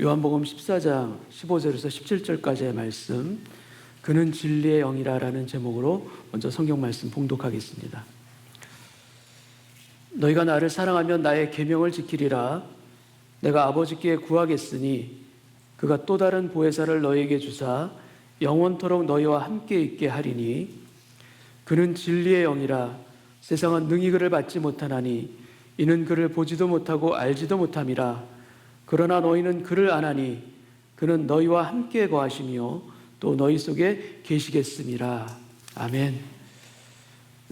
요한복음 14장 15절에서 17절까지의 말씀, 그는 진리의 영이라라는 제목으로 먼저 성경 말씀 봉독하겠습니다. 너희가 나를 사랑하면 나의 계명을 지키리라. 내가 아버지께 구하겠으니 그가 또 다른 보혜사를 너희에게 주사 영원토록 너희와 함께 있게 하리니 그는 진리의 영이라. 세상은 능히 그를 받지 못하나니 이는 그를 보지도 못하고 알지도 못함이라. 그러나 너희는 그를 아나니 그는 너희와 함께 거하시며 또 너희 속에 계시겠음이라. 아멘.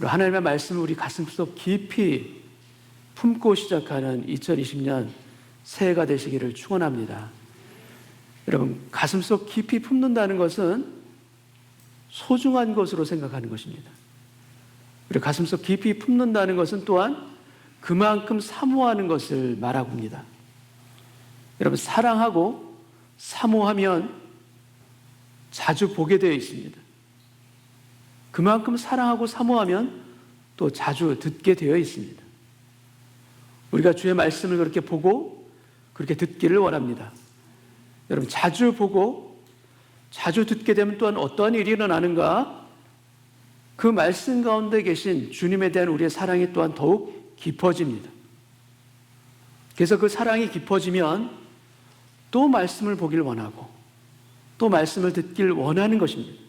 하나님의 말씀을 우리 가슴속 깊이 품고 시작하는 2020년 새해가 되시기를 축원합니다. 여러분, 가슴속 깊이 품는다는 것은 소중한 것으로 생각하는 것입니다. 그리고 가슴속 깊이 품는다는 것은 또한 그만큼 사모하는 것을 말하고 합니다. 여러분, 사랑하고 사모하면 자주 보게 되어 있습니다. 그만큼 사랑하고 사모하면 또 자주 듣게 되어 있습니다. 우리가 주의 말씀을 그렇게 보고 그렇게 듣기를 원합니다. 여러분, 자주 보고 자주 듣게 되면 또한 어떠한 일이 일어나는가? 그 말씀 가운데 계신 주님에 대한 우리의 사랑이 또한 더욱 깊어집니다. 그래서 그 사랑이 깊어지면 또 말씀을 보길 원하고 또 말씀을 듣길 원하는 것입니다.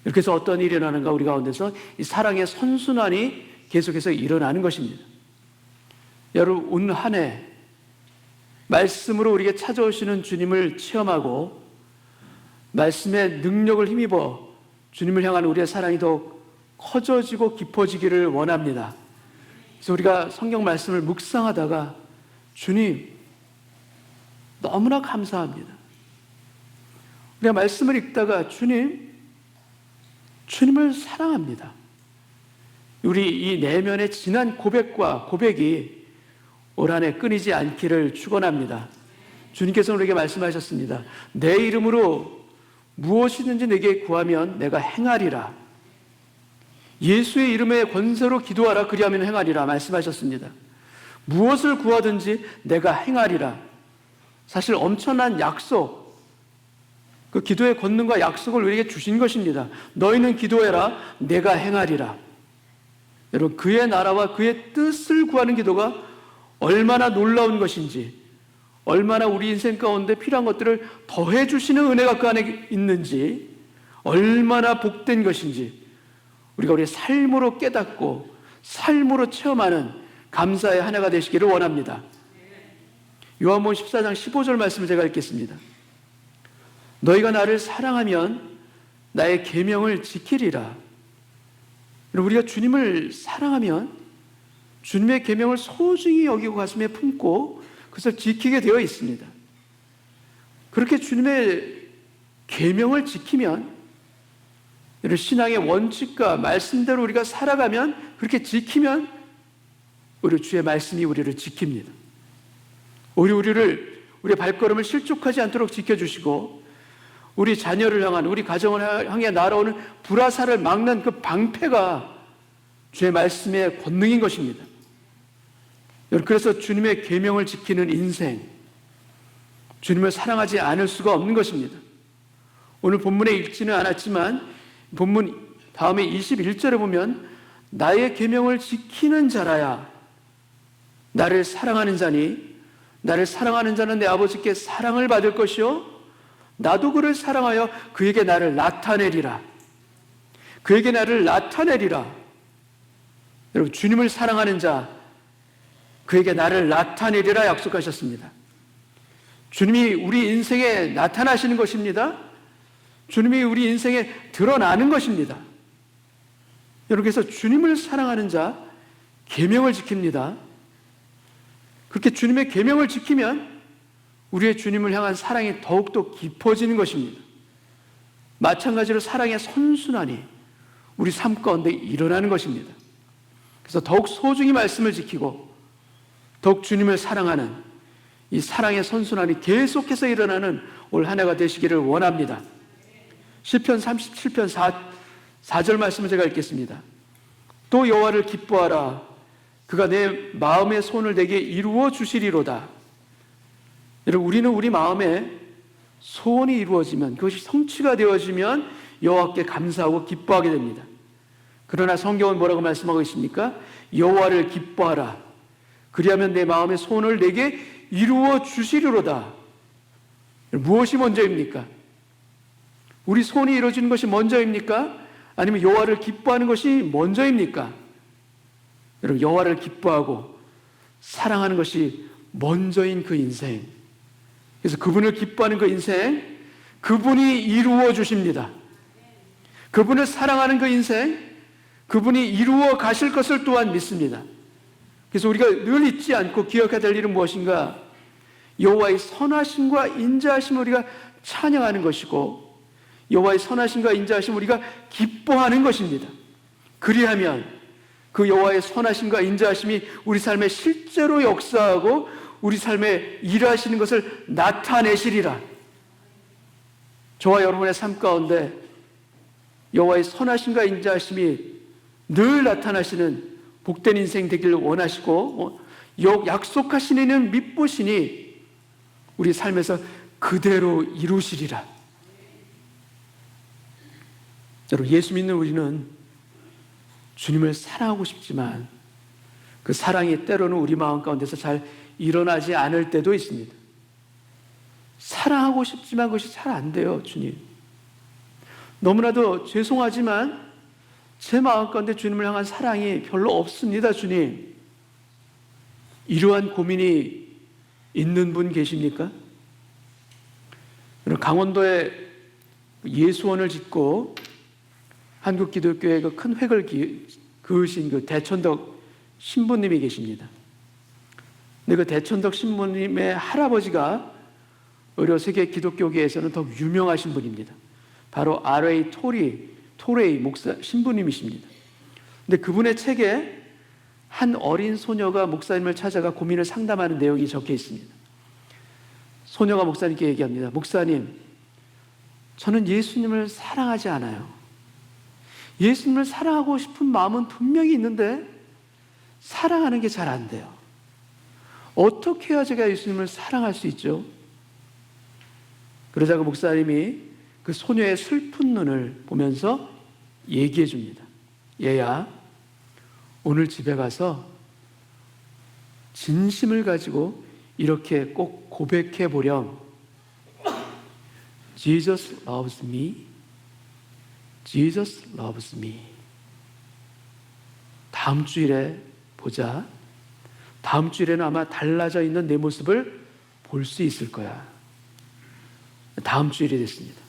이렇게 해서 어떤 일이 일어나는가? 우리 가운데서 이 사랑의 선순환이 계속해서 일어나는 것입니다. 여러분, 온 한 해 말씀으로 우리에게 찾아오시는 주님을 체험하고 말씀의 능력을 힘입어 주님을 향한 우리의 사랑이 더욱 커져지고 깊어지기를 원합니다. 그래서 우리가 성경 말씀을 묵상하다가 주님 너무나 감사합니다. 우리가 말씀을 읽다가 주님을 사랑합니다. 우리 이 내면의 진한 고백과 고백이 올 한 해 끊이지 않기를 축원합니다. 주님께서는 우리에게 말씀하셨습니다. 내 이름으로 무엇이든지 내게 구하면 내가 행하리라. 예수의 이름의 권세로 기도하라. 그리하면 행하리라 말씀하셨습니다. 무엇을 구하든지 내가 행하리라. 사실 엄청난 약속, 그 기도의 권능과 약속을 우리에게 주신 것입니다. 너희는 기도해라. 내가 행하리라. 여러분, 그의 나라와 그의 뜻을 구하는 기도가 얼마나 놀라운 것인지, 얼마나 우리 인생 가운데 필요한 것들을 더해 주시는 은혜가 그 안에 있는지, 얼마나 복된 것인지 우리가 우리의 삶으로 깨닫고 삶으로 체험하는 감사의 한 해가 되시기를 원합니다. 요한복음 14장 15절 말씀을 제가 읽겠습니다. 너희가 나를 사랑하면 나의 계명을 지키리라. 우리가 주님을 사랑하면 주님의 계명을 소중히 여기고 가슴에 품고 그것을 지키게 되어 있습니다. 그렇게 주님의 계명을 지키면, 신앙의 원칙과 말씀대로 우리가 살아가면, 그렇게 지키면 우리 주의 말씀이 우리를 지킵니다. 우리의 발걸음을 실족하지 않도록 지켜주시고, 우리 자녀를 향한, 우리 가정을 향해 날아오는 불화살을 막는 그 방패가 주의 말씀의 권능인 것입니다. 그래서 주님의 계명을 지키는 인생, 주님을 사랑하지 않을 수가 없는 것입니다. 오늘 본문에 읽지는 않았지만 본문 다음에 21절에 보면 나의 계명을 지키는 자라야 나를 사랑하는 자니 나를 사랑하는 자는 내 아버지께 사랑을 받을 것이요 나도 그를 사랑하여 그에게 나를 나타내리라. 그에게 나를 나타내리라. 여러분, 주님을 사랑하는 자, 그에게 나를 나타내리라 약속하셨습니다. 주님이 우리 인생에 나타나시는 것입니다. 주님이 우리 인생에 드러나는 것입니다. 여러분, 그래서 주님을 사랑하는 자, 계명을 지킵니다. 그렇게 주님의 계명을 지키면 우리의 주님을 향한 사랑이 더욱더 깊어지는 것입니다. 마찬가지로 사랑의 선순환이 우리 삶 가운데 일어나는 것입니다. 그래서 더욱 소중히 말씀을 지키고 더욱 주님을 사랑하는 이 사랑의 선순환이 계속해서 일어나는 올 한 해가 되시기를 원합니다. 시편 37편 4절 말씀을 제가 읽겠습니다. 또 여호와를 기뻐하라. 그가 내 마음의 손을 내게 이루어 주시리로다. 여러분, 우리는 우리 마음에 소원이 이루어지면, 그것이 성취가 되어지면 여호와께 감사하고 기뻐하게 됩니다. 그러나 성경은 뭐라고 말씀하고 있습니까? 여호와를 기뻐하라. 그리하면 내 마음의 소원을 내게 이루어 주시리로다. 무엇이 먼저입니까? 우리 소원이 이루어지는 것이 먼저입니까? 아니면 여호와를 기뻐하는 것이 먼저입니까? 여러분, 여호와를 기뻐하고 사랑하는 것이 먼저인 그 인생, 그래서 그분을 기뻐하는 그 인생, 그분이 이루어 주십니다. 그분을 사랑하는 그 인생, 그분이 이루어 가실 것을 또한 믿습니다. 그래서 우리가 늘 잊지 않고 기억해야 될 일은 무엇인가? 여호와의 선하심과 인자하심을 우리가 찬양하는 것이고, 여호와의 선하심과 인자하심을 우리가 기뻐하는 것입니다. 그리하면 그 여호와의 선하심과 인자하심이 우리 삶에 실제로 역사하고 우리 삶에 일하시는 것을 나타내시리라. 저와 여러분의 삶 가운데 여호와의 선하심과 인자하심이 늘 나타나시는 복된 인생 되기를 원하시고, 약속하신 이는 믿으시니 우리 삶에서 그대로 이루시리라. 여러분, 예수 믿는 우리는 주님을 사랑하고 싶지만 그 사랑이 때로는 우리 마음 가운데서 잘 일어나지 않을 때도 있습니다. 사랑하고 싶지만 그것이 잘 안 돼요. 주님, 너무나도 죄송하지만 제 마음 가운데 주님을 향한 사랑이 별로 없습니다. 주님, 이러한 고민이 있는 분 계십니까? 강원도에 예수원을 짓고 한국 기독교의 그 큰 획을 그으신 그 대천덕 신부님이 계십니다. 근데 그 대천덕 신부님의 할아버지가 오히려 세계 기독교계에서는 더 유명하신 분입니다. 바로 R.A. 토레이 목사 신부님이십니다. 근데 그분의 책에 한 어린 소녀가 목사님을 찾아가 고민을 상담하는 내용이 적혀 있습니다. 소녀가 목사님께 얘기합니다. 목사님, 저는 예수님을 사랑하지 않아요. 예수님을 사랑하고 싶은 마음은 분명히 있는데 사랑하는 게 잘 안 돼요. 어떻게 해야 제가 예수님을 사랑할 수 있죠? 그러자 그 목사님이 그 소녀의 슬픈 눈을 보면서 얘기해 줍니다. 얘야, 오늘 집에 가서 진심을 가지고 이렇게 꼭 고백해 보렴. Jesus loves me. Jesus loves me. 다음 주일에 보자. 다음 주일에는 아마 달라져 있는 내 모습을 볼 수 있을 거야. 다음 주일이 됐습니다.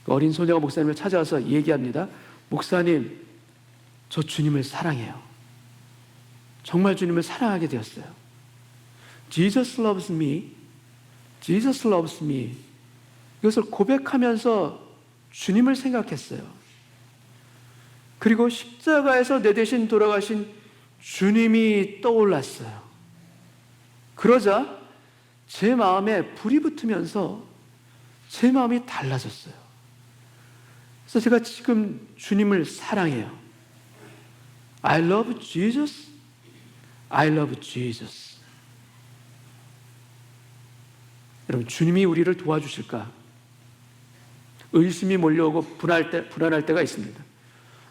어린 소녀가 목사님을 찾아와서 얘기합니다. 목사님, 저 주님을 사랑해요. 정말 주님을 사랑하게 되었어요. Jesus loves me. Jesus loves me. 이것을 고백하면서 주님을 생각했어요. 그리고 십자가에서 내 대신 돌아가신 주님이 떠올랐어요. 그러자 제 마음에 불이 붙으면서 제 마음이 달라졌어요. 그래서 제가 지금 주님을 사랑해요. I love Jesus. I love Jesus. 여러분, 주님이 우리를 도와주실까? 의심이 몰려오고 불안할 때가 있습니다.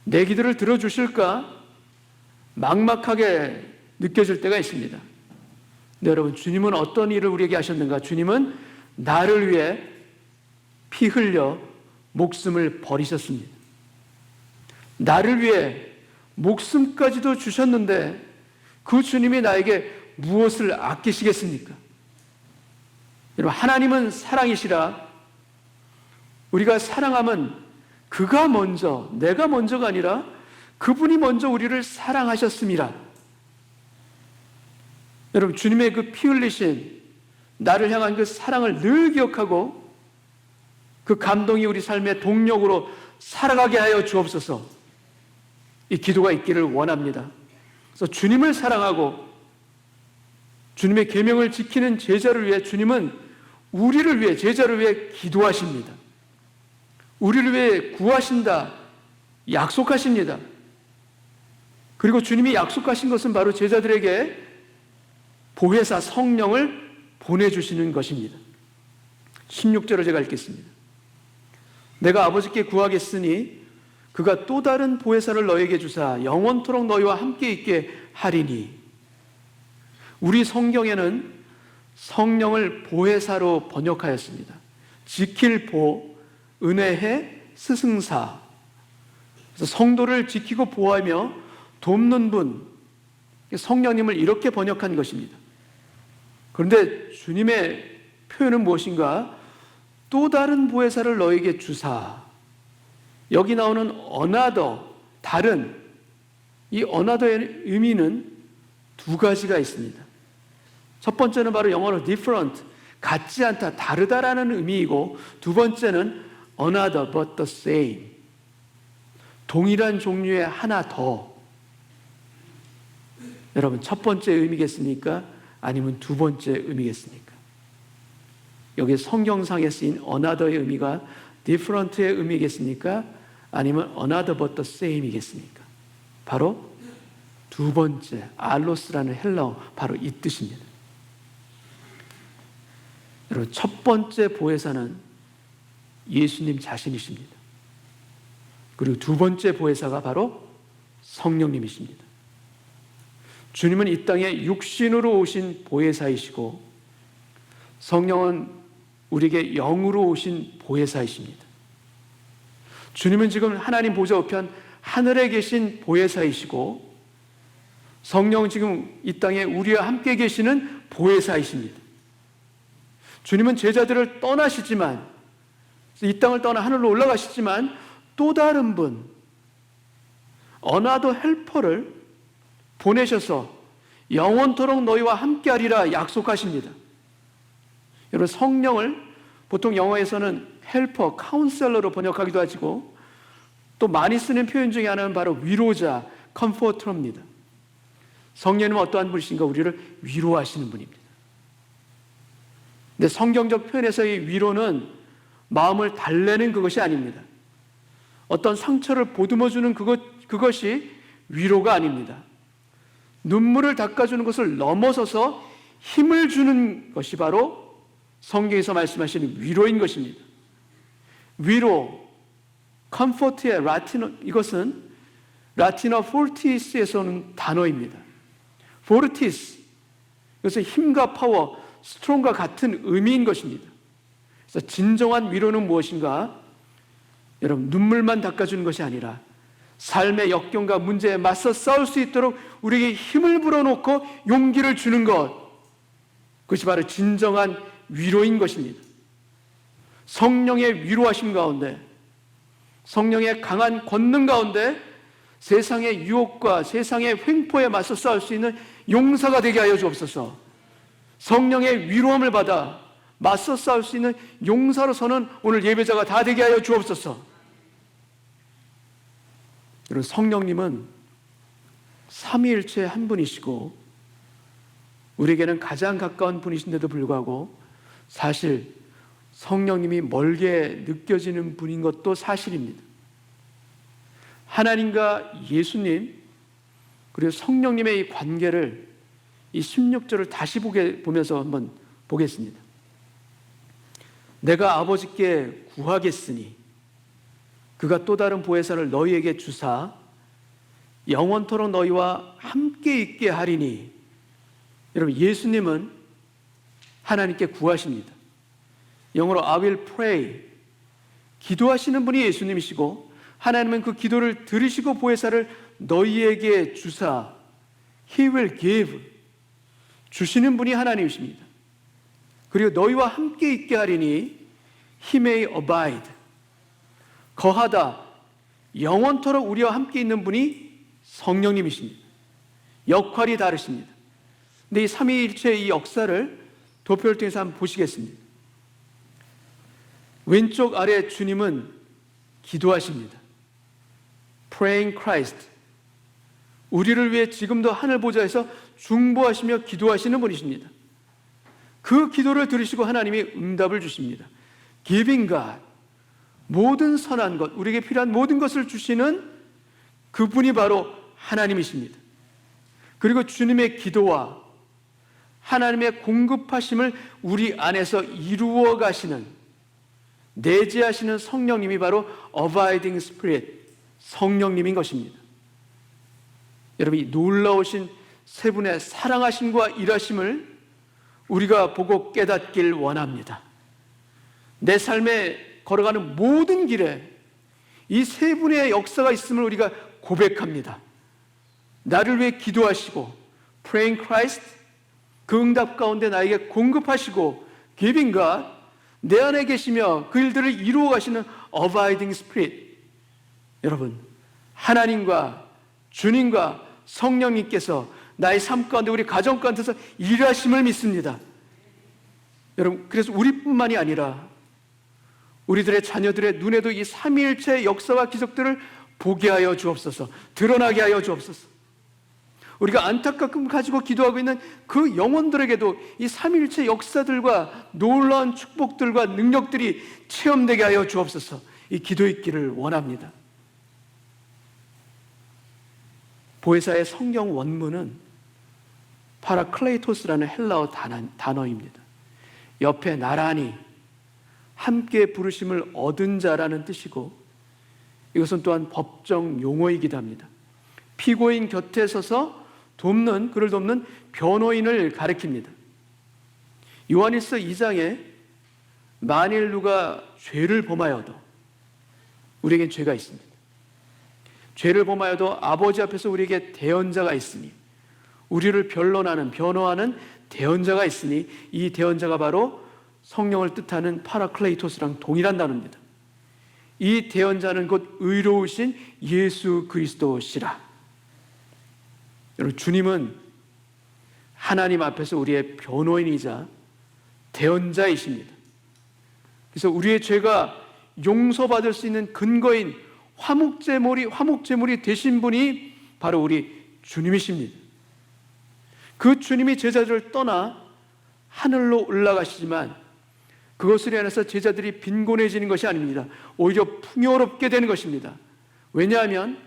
내 기도를 들어주실까? 막막하게 느껴질 때가 있습니다. 근데 여러분, 주님은 어떤 일을 우리에게 하셨는가? 주님은 나를 위해 피 흘려 목숨을 버리셨습니다. 나를 위해 목숨까지도 주셨는데 그 주님이 나에게 무엇을 아끼시겠습니까? 여러분, 하나님은 사랑이시라. 우리가 사랑하면 그가 먼저, 내가 먼저가 아니라 그분이 먼저 우리를 사랑하셨습니다. 여러분, 주님의 그 피 흘리신 나를 향한 그 사랑을 늘 기억하고 그 감동이 우리 삶의 동력으로 살아가게 하여 주옵소서. 이 기도가 있기를 원합니다. 그래서 주님을 사랑하고 주님의 계명을 지키는 제자를 위해 주님은 우리를 위해, 제자를 위해 기도하십니다. 우리를 위해 구하신다, 약속하십니다. 그리고 주님이 약속하신 것은 바로 제자들에게 보혜사 성령을 보내주시는 것입니다. 16절을 제가 읽겠습니다. 내가 아버지께 구하겠으니 그가 또 다른 보혜사를 너에게 주사 영원토록 너희와 함께 있게 하리니. 우리 성경에는 성령을 보혜사로 번역하였습니다. 지킬 보, 은혜해, 스승사. 그래서 성도를 지키고 보호하며 돕는 분, 성령님을 이렇게 번역한 것입니다. 그런데 주님의 표현은 무엇인가? 또 다른 보혜사를 너에게 주사. 여기 나오는 another, 다른, 이 another의 의미는 두 가지가 있습니다. 첫 번째는 바로 영어로 different, 같지 않다, 다르다라는 의미이고, 두 번째는 another but the same, 동일한 종류의 하나 더. 여러분, 첫 번째 의미겠습니까? 아니면 두 번째 의미겠습니까? 여기 성경상에 쓰인 another의 의미가 different의 의미겠습니까? 아니면 another but the same이겠습니까? 바로 두 번째, 알로스라는 헬라어, 바로 이 뜻입니다. 여러분, 첫 번째 보혜사는 예수님 자신이십니다. 그리고 두 번째 보혜사가 바로 성령님이십니다. 주님은 이 땅에 육신으로 오신 보혜사이시고, 성령은 우리에게 영으로 오신 보혜사이십니다. 주님은 지금 하나님 보좌 우편 하늘에 계신 보혜사이시고, 성령은 지금 이 땅에 우리와 함께 계시는 보혜사이십니다. 주님은 제자들을 떠나시지만, 이 땅을 떠나 하늘로 올라가시지만, 또 다른 분, another helper를 보내셔서 영원토록 너희와 함께하리라 약속하십니다. 여러분, 성령을 보통 영어에서는 헬퍼, 카운셀러로 번역하기도 하고, 또 많이 쓰는 표현 중에 하나는 바로 위로자, 컴포터입니다. 성령님은 어떠한 분이신가? 우리를 위로하시는 분입니다. 근데 성경적 표현에서의 위로는 마음을 달래는 그것이 아닙니다. 어떤 상처를 보듬어주는 그것이 위로가 아닙니다. 눈물을 닦아주는 것을 넘어서서 힘을 주는 것이 바로 성경에서 말씀하시는 위로인 것입니다. 위로, 컴포트의 라틴어, 이것은 라틴어 포르티스에서 오는 단어입니다. 포르티스, 이것은 힘과 파워, 스트롱과 같은 의미인 것입니다. 그래서 진정한 위로는 무엇인가? 여러분, 눈물만 닦아주는 것이 아니라 삶의 역경과 문제에 맞서 싸울 수 있도록 우리에게 힘을 불어넣고 용기를 주는 것, 그것이 바로 진정한 위로인 것입니다. 성령의 위로하심 가운데, 성령의 강한 권능 가운데 세상의 유혹과 세상의 횡포에 맞서 싸울 수 있는 용사가 되게 하여 주옵소서. 성령의 위로함을 받아 맞서 싸울 수 있는 용사로서는 오늘 예배자가 다 되게 하여 주옵소서. 여러분, 성령님은 삼위일체의 한 분이시고 우리에게는 가장 가까운 분이신데도 불구하고 사실 성령님이 멀게 느껴지는 분인 것도 사실입니다. 하나님과 예수님 그리고 성령님의 이 관계를 이 16절을 다시 보면서 한번 보겠습니다. 내가 아버지께 구하겠으니 그가 또 다른 보혜사를 너희에게 주사 영원토록 너희와 함께 있게 하리니. 여러분, 예수님은 하나님께 구하십니다. 영어로 I will pray, 기도하시는 분이 예수님이시고 하나님은 그 기도를 들으시고 보혜사를 너희에게 주사 He will give, 주시는 분이 하나님이십니다. 그리고 너희와 함께 있게 하리니 He may abide, 거하다, 영원토록 우리와 함께 있는 분이 성령님이십니다. 역할이 다르십니다. 근데 이 삼위일체의 이 역사를 도표를 통해서 한번 보시겠습니다. 왼쪽 아래 주님은 기도하십니다. Praying Christ, 우리를 위해 지금도 하늘 보좌에서 중보하시며 기도하시는 분이십니다. 그 기도를 들으시고 하나님이 응답을 주십니다. Giving God, 모든 선한 것, 우리에게 필요한 모든 것을 주시는 그분이 바로 하나님이십니다. 그리고 주님의 기도와 하나님의 공급하심을 우리 안에서 이루어 가시는, 내재하시는 성령님이 바로 Abiding Spirit, 성령님인 것입니다. 여러분, 이 놀라우신 세 분의 사랑하심과 일하심을 우리가 보고 깨닫길 원합니다. 내 삶에 걸어가는 모든 길에 이 세 분의 역사가 있음을 우리가 고백합니다. 나를 위해 기도하시고 Praying Christ, 그 응답 가운데 나에게 공급하시고 Giving God, 내 안에 계시며 그 일들을 이루어 가시는 Abiding Spirit. 여러분, 하나님과 주님과 성령님께서 나의 삶 가운데, 우리 가정 가운데서 일하심을 믿습니다. 여러분, 그래서 우리뿐만이 아니라 우리들의 자녀들의 눈에도 이 삼위일체의 역사와 기적들을 보게 하여 주옵소서, 드러나게 하여 주옵소서. 우리가 안타깝게 가지고 기도하고 있는 그 영혼들에게도 이 삼위일체 역사들과 놀라운 축복들과 능력들이 체험되게 하여 주옵소서. 이 기도의 길을 원합니다. 보혜사의 성경 원문은 파라클레이토스라는 헬라어 단어입니다. 옆에 나란히 함께 부르심을 얻은 자라는 뜻이고, 이것은 또한 법정 용어이기도 합니다. 피고인 곁에 서서 그를 돕는 변호인을 가리킵니다. 요한일서 2장에 만일 누가 죄를 범하여도, 우리에겐 죄가 있습니다. 죄를 범하여도 아버지 앞에서 우리에게 대언자가 있으니, 우리를 변호하는 대언자가 있으니, 이 대언자가 바로 성령을 뜻하는 파라클레이토스랑 동일한 단어입니다. 이 대언자는 곧 의로우신 예수 그리스도시라. 여러분, 주님은 하나님 앞에서 우리의 변호인이자 대언자이십니다. 그래서 우리의 죄가 용서받을 수 있는 근거인 화목제물이 되신 분이 바로 우리 주님이십니다. 그 주님이 제자들을 떠나 하늘로 올라가시지만 그것으로 인해서 제자들이 빈곤해지는 것이 아닙니다. 오히려 풍요롭게 되는 것입니다. 왜냐하면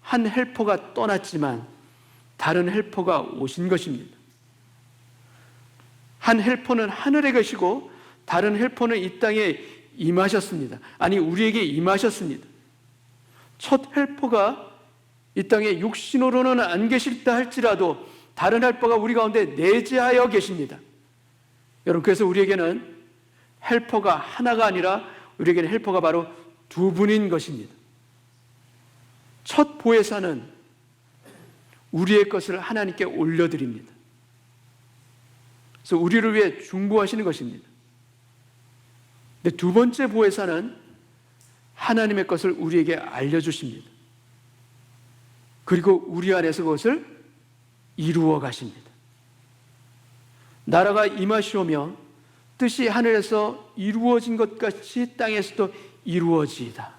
한 헬퍼가 떠났지만 다른 헬퍼가 오신 것입니다. 한 헬퍼는 하늘에 계시고 다른 헬퍼는 이 땅에 임하셨습니다. 아니, 우리에게 임하셨습니다. 첫 헬퍼가 이 땅에 육신으로는 안 계실다 할지라도 다른 헬퍼가 우리 가운데 내재하여 계십니다. 여러분, 그래서 우리에게는 헬퍼가 하나가 아니라 우리에게는 헬퍼가 바로 두 분인 것입니다. 첫 보혜사는 우리의 것을 하나님께 올려드립니다. 그래서 우리를 위해 중보하시는 것입니다. 근데 두 번째 보혜사는 하나님의 것을 우리에게 알려주십니다. 그리고 우리 안에서 그것을 이루어 가십니다. 나라가 임하시오며 뜻이 하늘에서 이루어진 것 같이 땅에서도 이루어지이다.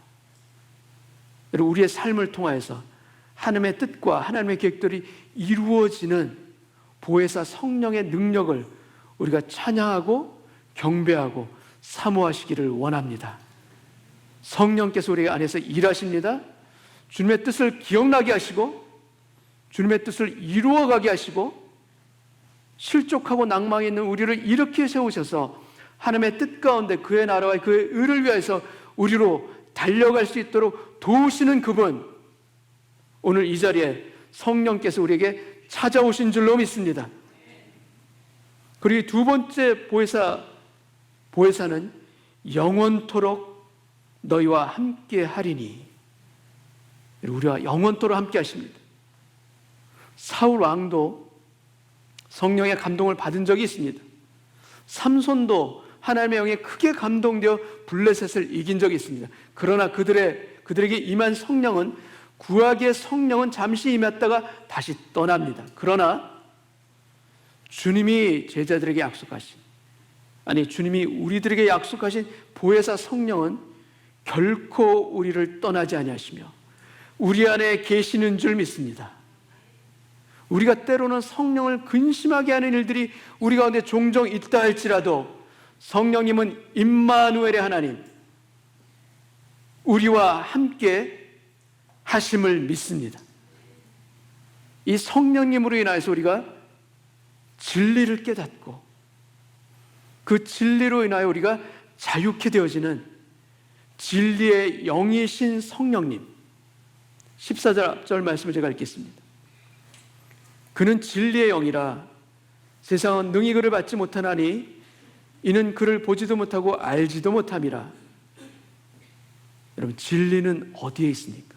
여러분, 우리의 삶을 통하여서 하나님의 뜻과 하나님의 계획들이 이루어지는 보혜사 성령의 능력을 우리가 찬양하고 경배하고 사모하시기를 원합니다. 성령께서 우리 안에서 일하십니다. 주님의 뜻을 기억나게 하시고 주님의 뜻을 이루어가게 하시고 실족하고 낭망에 있는 우리를 이렇게 세우셔서 하나님의 뜻 가운데 그의 나라와 그의 의를 위해서 우리로 달려갈 수 있도록 도우시는 그분, 오늘 이 자리에 성령께서 우리에게 찾아오신 줄로 믿습니다. 그리고 두 번째 보혜사는 영원토록 너희와 함께 하리니, 우리와 영원토록 함께 하십니다. 사울 왕도 성령의 감동을 받은 적이 있습니다. 삼손도 하나님의 영에 크게 감동되어 블레셋을 이긴 적이 있습니다. 그러나 그들에게 임한 성령은, 구약의 성령은 잠시 임했다가 다시 떠납니다. 그러나 주님이 제자들에게 약속하신, 주님이 우리들에게 약속하신 보혜사 성령은 결코 우리를 떠나지 아니하시며 우리 안에 계시는 줄 믿습니다. 우리가 때로는 성령을 근심하게 하는 일들이 우리 가운데 종종 있다 할지라도 성령님은 임마누엘의 하나님, 우리와 함께 하심을 믿습니다. 이 성령님으로 인하여서 우리가 진리를 깨닫고 그 진리로 인하여 우리가 자유케 되어지는 진리의 영이신 성령님, 14절 말씀을 제가 읽겠습니다. 그는 진리의 영이라 세상은 능히 그를 받지 못하나니 이는 그를 보지도 못하고 알지도 못함이라. 여러분, 진리는 어디에 있습니까?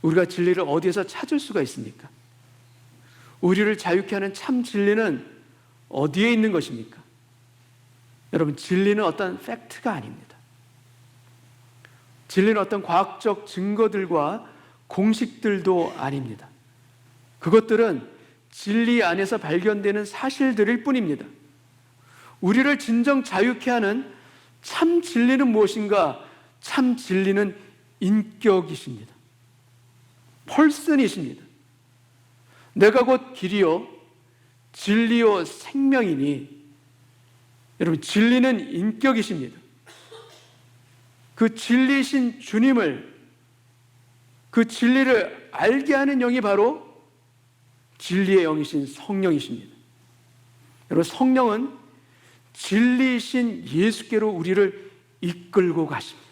우리가 진리를 어디에서 찾을 수가 있습니까? 우리를 자유케 하는 참 진리는 어디에 있는 것입니까? 여러분, 진리는 어떤 팩트가 아닙니다. 진리는 어떤 과학적 증거들과 공식들도 아닙니다. 그것들은 진리 안에서 발견되는 사실들일 뿐입니다. 우리를 진정 자유케 하는 참 진리는 무엇인가? 참 진리는 인격이십니다. 펄슨이십니다. 내가 곧 길이요 진리요 생명이니, 여러분, 진리는 인격이십니다. 그 진리이신 주님을, 그 진리를 알게 하는 영이 바로 진리의 영이신 성령이십니다. 여러분, 성령은 진리이신 예수께로 우리를 이끌고 가십니다.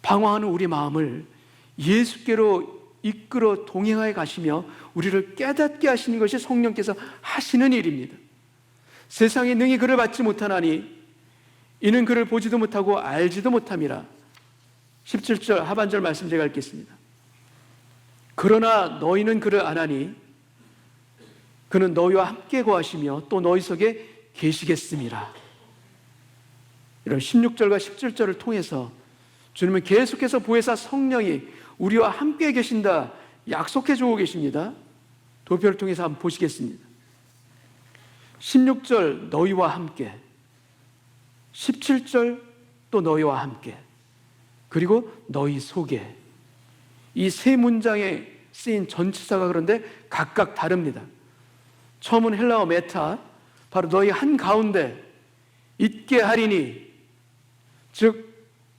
방황하는 우리 마음을 예수께로 이끌어 동행하여 가시며 우리를 깨닫게 하시는 것이 성령께서 하시는 일입니다. 세상이 능히 그를 받지 못하나니 이는 그를 보지도 못하고 알지도 못함이라. 17절 하반절 말씀 제가 읽겠습니다. 그러나 너희는 그를 아나니 그는 너희와 함께 거하시며 또 너희 속에 계시겠음이라. 이런 16절과 17절을 통해서 주님은 계속해서 보혜사 성령이 우리와 함께 계신다 약속해 주고 계십니다. 도표를 통해서 한번 보시겠습니다. 16절 너희와 함께, 17절 또 너희와 함께, 그리고 너희 속에, 이 세 문장에 쓰인 전치사가 그런데 각각 다릅니다. 처음은 헬라어 메타, 바로 너희 한가운데 있게 하리니, 즉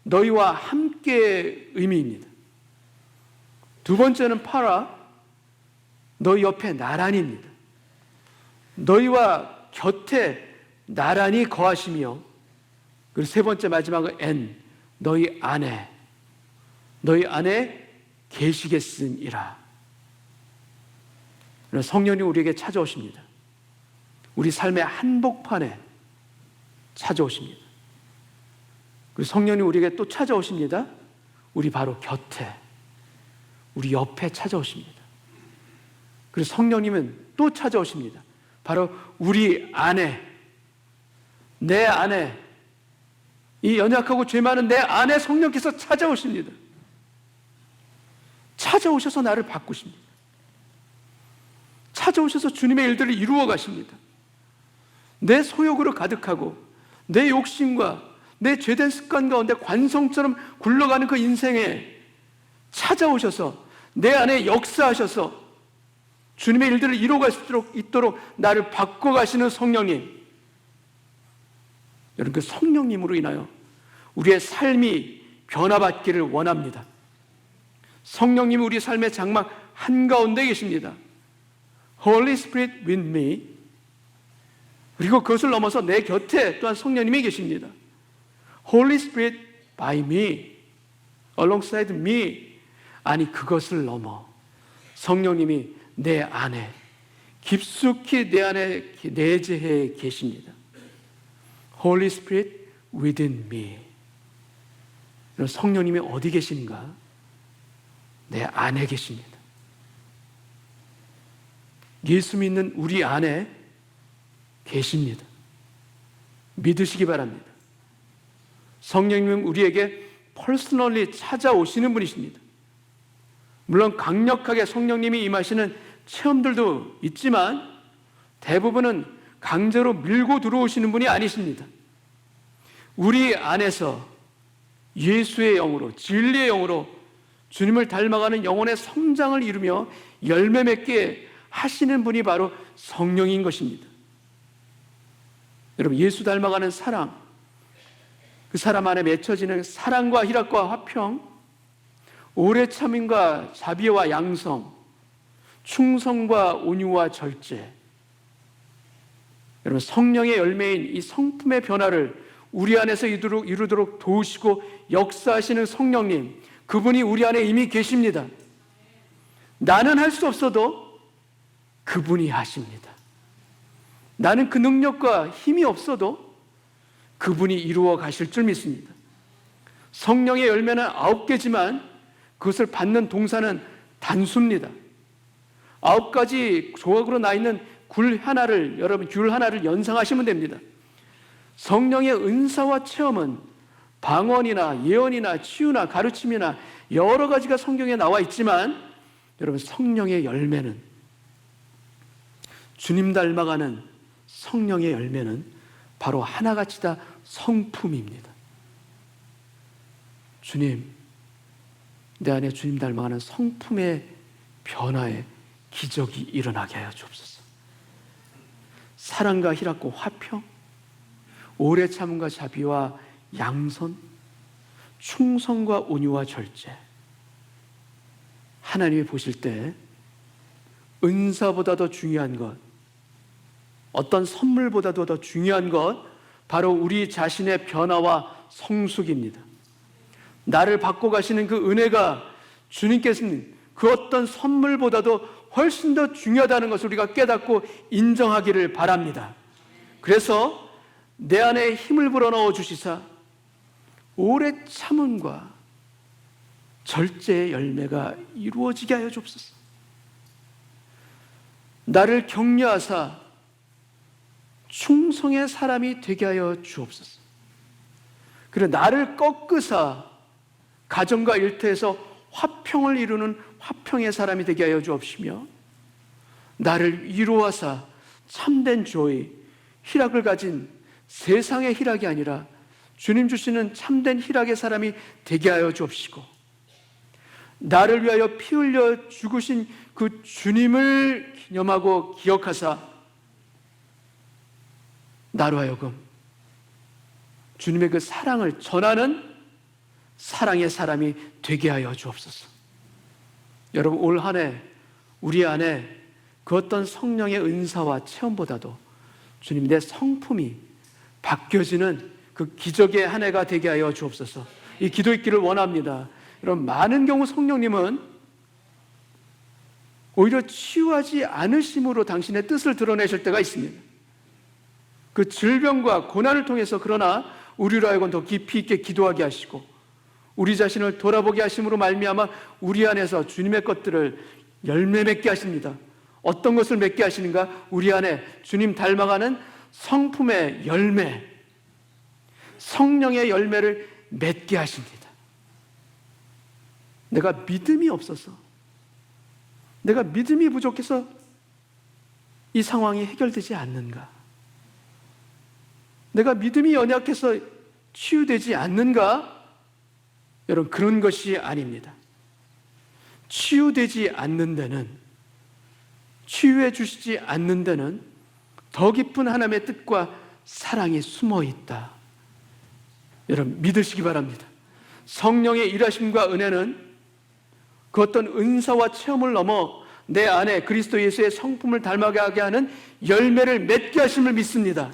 너희와 함께의 의미입니다. 두 번째는 파라, 너희 옆에 나란히입니다. 너희와 곁에 나란히 거하시며, 그리고 세 번째 마지막은 엔, 너희 안에 계시겠음이라. 성령이 우리에게 찾아오십니다. 우리 삶의 한복판에 찾아오십니다. 그리고 성령이 우리에게 또 찾아오십니다. 우리 바로 곁에, 우리 옆에 찾아오십니다. 그리고 성령님은 또 찾아오십니다. 바로 우리 안에, 내 안에, 이 연약하고 죄 많은 내 안에 성령께서 찾아오십니다. 찾아오셔서 나를 바꾸십니다. 찾아오셔서 주님의 일들을 이루어 가십니다. 내 소욕으로 가득하고 내 욕심과 내 죄된 습관 가운데 관성처럼 굴러가는 그 인생에 찾아오셔서 내 안에 역사하셔서 주님의 일들을 이루어갈 수 있도록 나를 바꿔가시는 성령님, 여러분, 그 성령님으로 인하여 우리의 삶이 변화받기를 원합니다. 성령님이 우리 삶의 장막 한가운데 계십니다. Holy Spirit with me. 그리고 그것을 넘어서 내 곁에 또한 성령님이 계십니다. Holy Spirit by me, alongside me. 아니, 그것을 넘어 성령님이 내 안에, 깊숙이 내 안에 내재해 계십니다. Holy Spirit within me. 성령님이 어디 계신가? 내 안에 계십니다. 예수 믿는 우리 안에 계십니다. 믿으시기 바랍니다. 성령님은 우리에게 퍼스널리 찾아오시는 분이십니다. 물론 강력하게 성령님이 임하시는 체험들도 있지만 대부분은 강제로 밀고 들어오시는 분이 아니십니다. 우리 안에서 예수의 영으로, 진리의 영으로 주님을 닮아가는 영혼의 성장을 이루며 열매 맺게 하시는 분이 바로 성령인 것입니다. 여러분, 예수 닮아가는 사랑, 그 사람 안에 맺혀지는 사랑과 희락과 화평, 오래 참음과 자비와 양성, 충성과 온유와 절제. 여러분, 성령의 열매인 이 성품의 변화를 우리 안에서 이루도록 도우시고 역사하시는 성령님, 그분이 우리 안에 이미 계십니다. 나는 할 수 없어도 그분이 하십니다. 나는 그 능력과 힘이 없어도 그분이 이루어 가실 줄 믿습니다. 성령의 열매는 9개지만 그것을 받는 동사는 단수입니다. 9가지 조각으로 나 있는 귤 하나를 연상하시면 됩니다. 성령의 은사와 체험은 방언이나 예언이나 치유나 가르침이나 여러 가지가 성경에 나와 있지만, 여러분, 성령의 열매는, 주님 닮아가는 성령의 열매는 바로 하나같이 다 성품입니다. 주님, 내 안에 주님 닮아가는 성품의 변화에 기적이 일어나게 하여 주옵소서. 사랑과 희락과 화평, 오래 참음과 자비와 양선, 충성과 온유와 절제. 하나님이 보실 때 은사보다 더 중요한 것, 어떤 선물보다도 더 중요한 것, 바로 우리 자신의 변화와 성숙입니다. 나를 바꿔가시는 그 은혜가 주님께서는 그 어떤 선물보다도 훨씬 더 중요하다는 것을 우리가 깨닫고 인정하기를 바랍니다. 그래서 내 안에 힘을 불어넣어 주시사 오래 참음과 절제의 열매가 이루어지게 하여 주옵소서. 나를 격려하사 충성의 사람이 되게 하여 주옵소서. 그리고 나를 꺾으사 가정과 일터에서 화평을 이루는 화평의 사람이 되게 하여 주옵시며, 나를 위로하사 참된 조의 희락을 가진 세상의 희락이 아니라 주님 주시는 참된 희락의 사람이 되게 하여 주옵시고, 나를 위하여 피 흘려 죽으신 그 주님을 기념하고 기억하사 나로 하여금 주님의 그 사랑을 전하는 사랑의 사람이 되게 하여 주옵소서. 여러분, 올 한 해 우리 안에 그 어떤 성령의 은사와 체험보다도 주님, 내 성품이 바뀌어지는 그 기적의 한 해가 되게 하여 주옵소서. 이 기도 있기를 원합니다. 여러분, 많은 경우 성령님은 오히려 치유하지 않으심으로 당신의 뜻을 드러내실 때가 있습니다. 그 질병과 고난을 통해서, 그러나 우리로 하여금 더 깊이 있게 기도하게 하시고 우리 자신을 돌아보게 하심으로 말미암아 우리 안에서 주님의 것들을 열매 맺게 하십니다. 어떤 것을 맺게 하시는가? 우리 안에 주님 닮아가는 성품의 열매, 성령의 열매를 맺게 하십니다. 내가 믿음이 없어서, 내가 믿음이 부족해서 이 상황이 해결되지 않는가? 내가 믿음이 연약해서 치유되지 않는가? 여러분, 그런 것이 아닙니다. 치유되지 않는 데는, 치유해 주시지 않는 데는 더 깊은 하나님의 뜻과 사랑이 숨어 있다. 여러분, 믿으시기 바랍니다. 성령의 일하심과 은혜는 그 어떤 은사와 체험을 넘어 내 안에 그리스도 예수의 성품을 닮아가게 하는 열매를 맺게 하심을 믿습니다.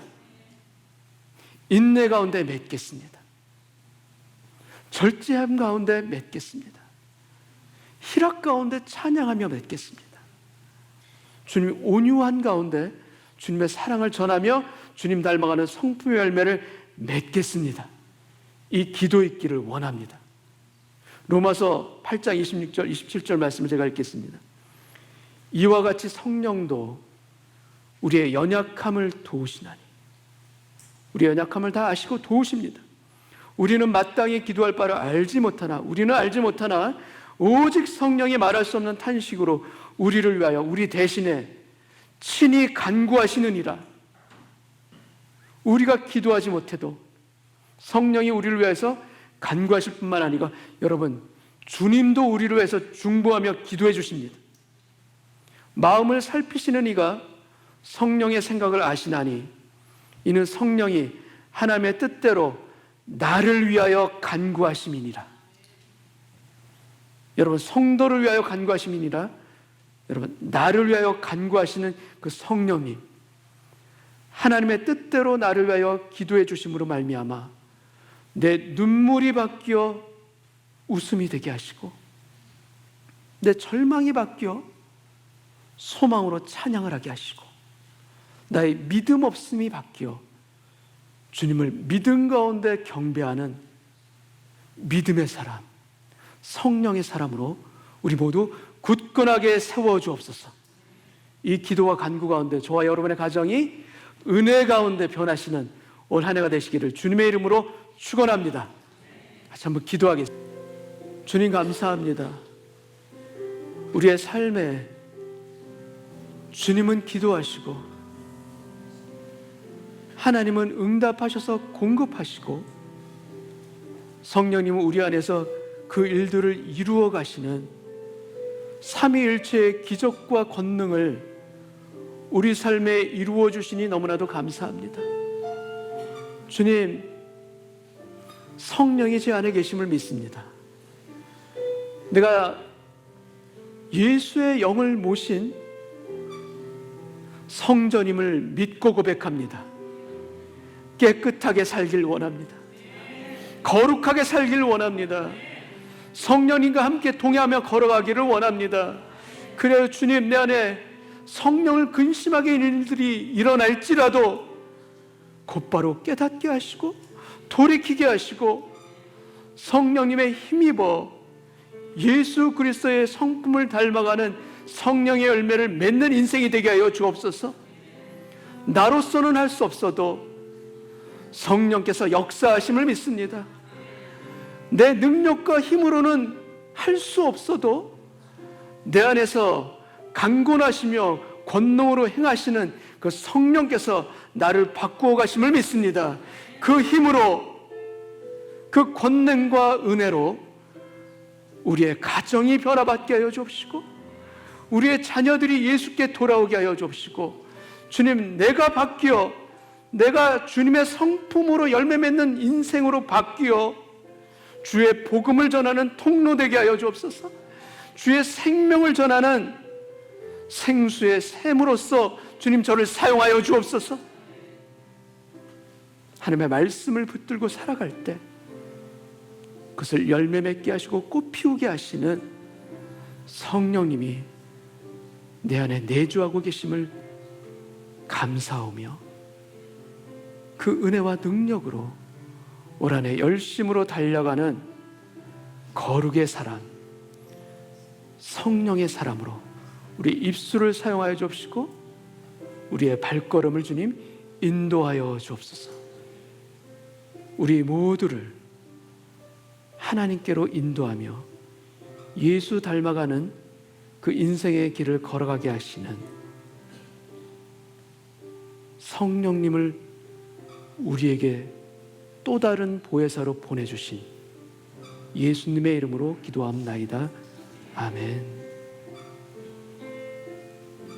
인내 가운데 맺겠습니다. 절제함 가운데 맺겠습니다. 희락 가운데 찬양하며 맺겠습니다. 주님 온유한 가운데 주님의 사랑을 전하며 주님 닮아가는 성품의 열매를 맺겠습니다. 이 기도 있기를 원합니다. 로마서 8장 26절 27절 말씀을 제가 읽겠습니다. 이와 같이 성령도 우리의 연약함을 도우시나니, 우리의 연약함을 다 아시고 도우십니다. 우리는 마땅히 기도할 바를 알지 못하나, 우리는 알지 못하나 오직 성령이 말할 수 없는 탄식으로 우리를 위하여 우리 대신에 친히 간구하시느니라. 우리가 기도하지 못해도 성령이 우리를 위해서 간구하실 뿐만 아니라, 여러분, 주님도 우리를 위해서 중보하며 기도해 주십니다. 마음을 살피시는 이가 성령의 생각을 아시나니 이는 성령이 하나님의 뜻대로 나를 위하여 간구하심이니라. 여러분, 성도를 위하여 간구하심이니라. 여러분, 나를 위하여 간구하시는 그 성령님, 하나님의 뜻대로 나를 위하여 기도해 주심으로 말미암아 내 눈물이 바뀌어 웃음이 되게 하시고 내 절망이 바뀌어 소망으로 찬양을 하게 하시고 나의 믿음 없음이 바뀌어 주님을 믿음 가운데 경배하는 믿음의 사람, 성령의 사람으로 우리 모두 굳건하게 세워주옵소서. 이 기도와 간구 가운데 저와 여러분의 가정이 은혜 가운데 변하시는 올 한 해가 되시기를 주님의 이름으로 축원합니다. 다시 한번 기도하겠습니다. 주님 감사합니다. 우리의 삶에 주님은 기도하시고 하나님은 응답하셔서 공급하시고 성령님은 우리 안에서 그 일들을 이루어 가시는 삼위일체의 기적과 권능을 우리 삶에 이루어 주시니 너무나도 감사합니다. 주님, 성령이 제 안에 계심을 믿습니다. 내가 예수의 영을 모신 성전임을 믿고 고백합니다. 깨끗하게 살길 원합니다. 거룩하게 살길 원합니다. 성령님과 함께 동행하며 걸어가기를 원합니다. 그래요, 주님, 내 안에 성령을 근심하게 하는 일들이 일어날지라도 곧바로 깨닫게 하시고 돌이키게 하시고 성령님의 힘입어 예수 그리스도의 성품을 닮아가는 성령의 열매를 맺는 인생이 되게 하여 주옵소서. 나로서는 할 수 없어도 성령께서 역사하심을 믿습니다. 내 능력과 힘으로는 할 수 없어도 내 안에서 강권하시며 권능으로 행하시는 그 성령께서 나를 바꾸어 가심을 믿습니다. 그 힘으로, 그 권능과 은혜로 우리의 가정이 변화받게 하여 주옵시고 우리의 자녀들이 예수께 돌아오게 하여 주옵시고 주님, 내가 바뀌어 내가 주님의 성품으로 열매 맺는 인생으로 바뀌어 주의 복음을 전하는 통로 되게 하여 주옵소서. 주의 생명을 전하는 생수의 샘으로서 주님 저를 사용하여 주옵소서. 하나님의 말씀을 붙들고 살아갈 때 그것을 열매 맺게 하시고 꽃 피우게 하시는 성령님이 내 안에 내주하고 계심을 감사하며 그 은혜와 능력으로 올 한 해 열심으로 달려가는 거룩의 사람, 성령의 사람으로 우리 입술을 사용하여 주옵시고 우리의 발걸음을 주님 인도하여 주옵소서. 우리 모두를 하나님께로 인도하며 예수 닮아가는 그 인생의 길을 걸어가게 하시는 성령님을 우리에게 또 다른 보혜사로 보내주신 예수님의 이름으로 기도합나이다. 아멘.